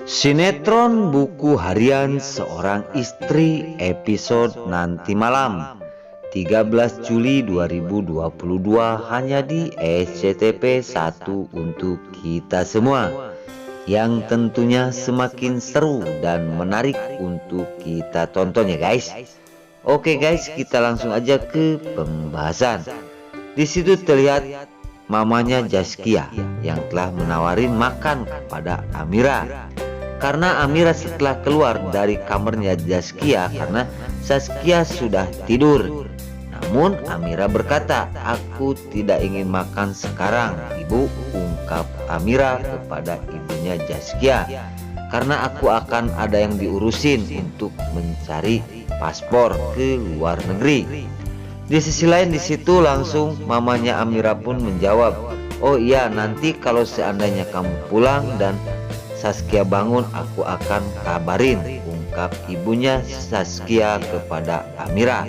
Sinetron buku harian seorang istri episode nanti malam 13 Juli 2022 hanya di SCTV 1 untuk kita semua, yang tentunya semakin seru dan menarik untuk kita tonton ya guys. Oke guys, kita langsung aja ke pembahasan. Di situ terlihat mamanya Zaskia yang telah menawarin makan kepada Amira. Karena Amira setelah keluar dari kamarnya Zaskia karena Zaskia sudah tidur. Namun Amira berkata, "Aku tidak ingin makan sekarang, Ibu," ungkap Amira kepada ibunya Zaskia. "Karena aku akan ada yang diurusin untuk mencari paspor ke luar negeri." Di sisi lain di situ langsung mamanya Amira pun menjawab, "Oh iya, nanti kalau seandainya kamu pulang dan Zaskia bangun, aku akan kabarin," ungkap ibunya Zaskia kepada Amira.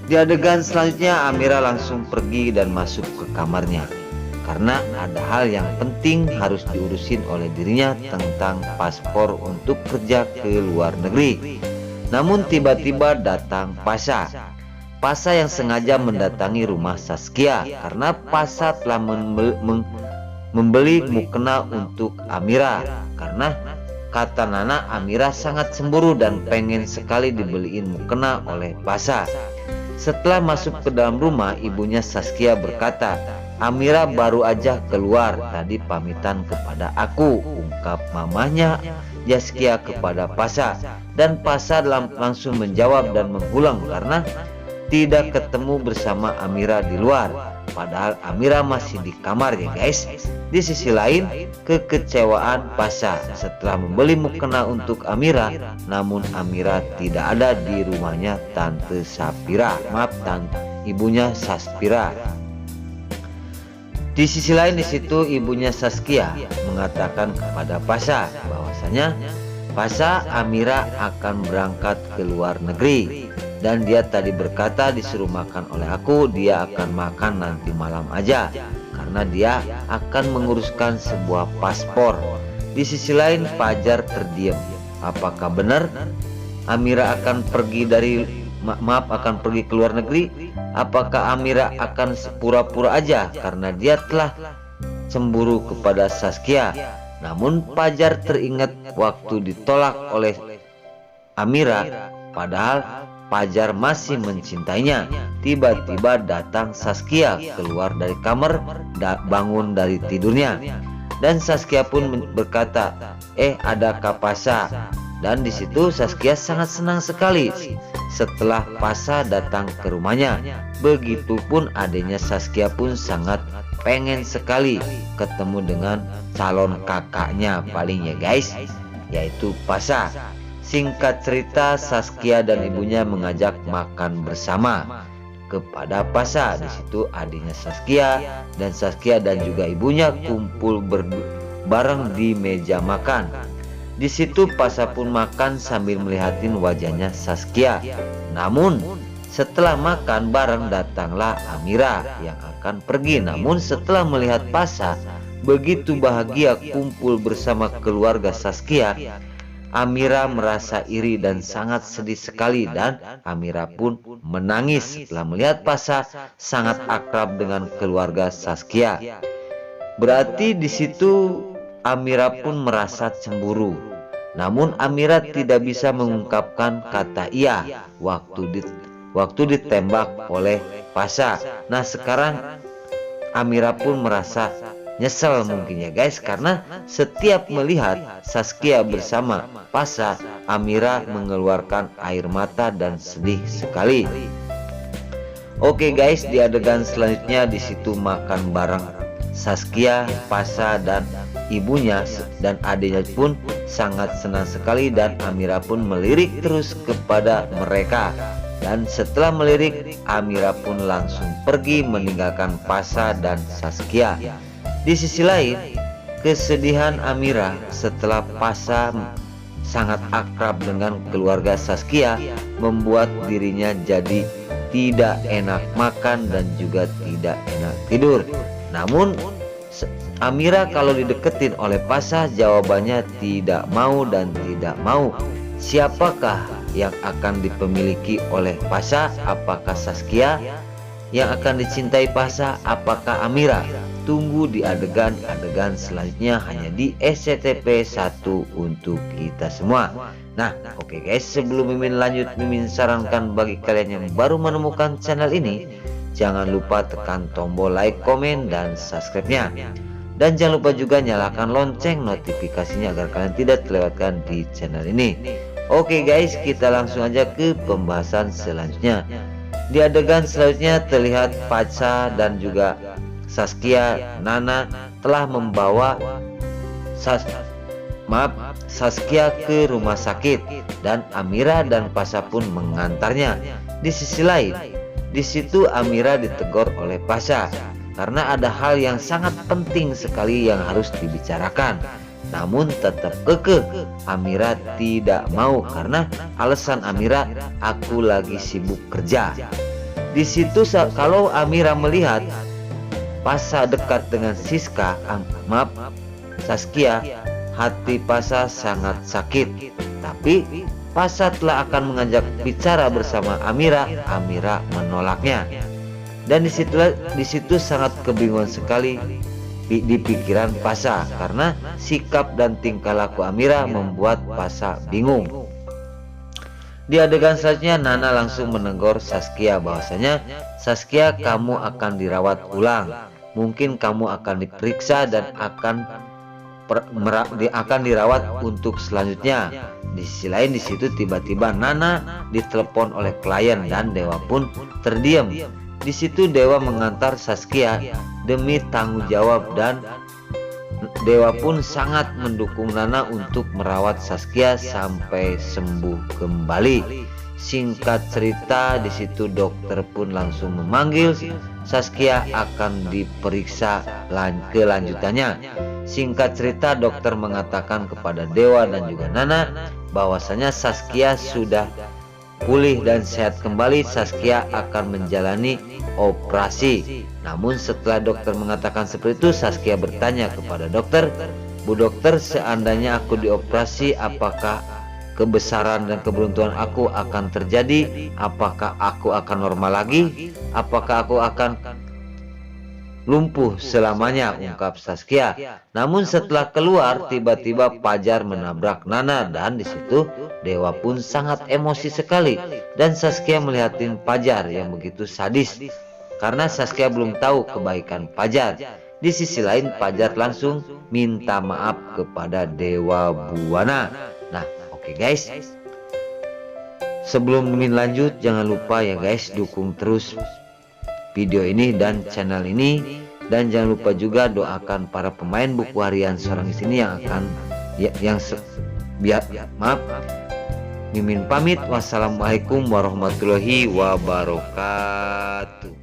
Di adegan selanjutnya Amira langsung pergi dan masuk ke kamarnya karena ada hal yang penting harus diurusin oleh dirinya tentang paspor untuk kerja ke luar negeri. Namun tiba-tiba datang Pasha yang sengaja mendatangi rumah Zaskia karena Pasha telah membeli mukena untuk Amira. Karena kata Nana, Amira sangat cemburu dan pengen sekali dibeliin mukena oleh Pasha. Setelah masuk ke dalam rumah, ibunya Zaskia berkata, "Amira baru aja keluar tadi pamitan kepada aku," ungkap mamanya Zaskia kepada Pasha. Dan Pasha langsung menjawab dan menghulang karena tidak ketemu bersama Amira di luar, padahal Amira masih di kamar ya guys. Di sisi lain, kekecewaan Pasha setelah membeli mukena untuk Amira, namun Amira tidak ada di rumahnya Tante Sapira, ibunya Saspira. Di sisi lain di situ ibunya Zaskia mengatakan kepada Pasha bahwasanya Pasha, Amira akan berangkat ke luar negeri. Dan dia tadi berkata disuruh makan oleh aku, dia akan makan nanti malam aja karena dia akan menguruskan sebuah paspor. Di sisi lain Fajar terdiam. Apakah benar Amira akan pergi akan pergi ke luar negeri? Apakah Amira akan pura-pura aja karena dia telah cemburu kepada Zaskia? Namun Fajar teringat waktu ditolak oleh Amira, padahal Fajar masih mencintainya. Tiba-tiba datang Zaskia keluar dari kamar, bangun dari tidurnya. Dan Zaskia pun berkata, "Ada Kak Pasha." Dan di situ Zaskia sangat senang sekali setelah Pasha datang ke rumahnya. Begitupun adiknya Zaskia pun sangat pengen sekali ketemu dengan calon kakaknya paling ya guys, yaitu Pasha. Singkat cerita, Zaskia dan ibunya mengajak makan bersama kepada Pasha. Di situ adiknya Zaskia dan juga ibunya kumpul bareng di meja makan. Di situ Pasha pun makan sambil melihatin wajahnya Zaskia. Namun setelah makan bareng datanglah Amira yang akan pergi. Namun setelah melihat Pasha begitu bahagia kumpul bersama keluarga Zaskia, Amira merasa iri dan sangat sedih sekali, dan Amira pun menangis setelah melihat Pasha sangat akrab dengan keluarga Zaskia. Berarti di situ Amira pun merasa cemburu. Namun Amira tidak bisa mengungkapkan kata iya waktu ditembak oleh Pasha. Nah sekarang Amira pun merasa nyesel mungkin ya guys, karena setiap melihat Zaskia bersama Pasha, Amira mengeluarkan air mata dan sedih sekali. Oke guys, di adegan selanjutnya di situ makan bareng Zaskia, Pasha dan ibunya dan adiknya pun sangat senang sekali, dan Amira pun melirik terus kepada mereka. Dan setelah melirik, Amira pun langsung pergi meninggalkan Pasha dan Zaskia. Di sisi lain, kesedihan Amira setelah Pasha sangat akrab dengan keluarga Zaskia membuat dirinya jadi tidak enak makan dan juga tidak enak tidur. Namun Amira kalau dideketin oleh Pasha jawabannya tidak mau dan tidak mau. Siapakah yang akan dipemiliki oleh Pasha? Apakah Saskia? Yang akan dicintai Pasha apakah Amira? Tunggu di adegan selanjutnya hanya di SCTV 1 untuk kita semua. Nah, oke guys, sebelum Mimin lanjut, Mimin sarankan bagi kalian yang baru menemukan channel ini, jangan lupa tekan tombol like, komen, dan subscribe-nya. Dan jangan lupa juga nyalakan lonceng notifikasinya agar kalian tidak terlewatkan di channel ini. Oke guys, kita langsung aja ke pembahasan selanjutnya. Di adegan selanjutnya terlihat Pasha dan juga Saskia, Nana telah membawa Saskia ke rumah sakit dan Amira dan Pasha pun mengantarnya. Di sisi lain, di situ Amira ditegur oleh Pasha karena ada hal yang sangat penting sekali yang harus dibicarakan. Namun tetap kekeh Amira tidak mau karena alasan Amira, aku lagi sibuk kerja. Di situ kalau Amira melihat Pasha dekat dengan Saskia, hati Pasha sangat sakit. Tapi Pasha telah akan mengajak bicara bersama Amira, Amira menolaknya. Dan di situ sangat kebingungan sekali di pikiran Pasha karena sikap dan tingkah laku Amira membuat Pasha bingung. Di adegan selanjutnya Nana langsung menegur Saskia bahwasanya, Saskia, kamu akan dirawat ulang. Mungkin kamu akan diperiksa dan akan dirawat untuk selanjutnya. Di sisi lain di situ tiba-tiba Nana ditelepon oleh klien dan Dewa pun terdiam. Di situ Dewa mengantar Saskia demi tanggung jawab dan Dewa pun sangat mendukung Nana untuk merawat Saskia sampai sembuh kembali. Singkat cerita, di situ dokter pun langsung memanggil Saskia akan diperiksa kelanjutannya. Singkat cerita, dokter mengatakan kepada Dewa dan juga Nana bahwasanya Saskia sudah pulih dan sehat kembali. Saskia akan menjalani operasi. Namun setelah dokter mengatakan seperti itu, Saskia bertanya kepada dokter, Bu dokter, seandainya aku dioperasi, apakah kebesaran dan keberuntungan aku akan terjadi? Apakah aku akan normal lagi? Apakah aku akan lumpuh selamanya? Ungkap Saskia. Namun setelah keluar, tiba-tiba Fajar menabrak Nana dan di situ Dewa pun sangat emosi sekali dan Saskia melihatin Fajar yang begitu sadis karena Saskia belum tahu kebaikan Fajar. Di sisi lain Fajar langsung minta maaf kepada Dewa Buana. Nah, oke guys, sebelum Mimin lanjut, jangan lupa ya guys, dukung terus video ini dan channel ini, dan jangan lupa juga doakan para pemain buku harian seorang istri yang akan maaf. Mimin pamit. Wassalamualaikum warahmatullahi wabarakatuh.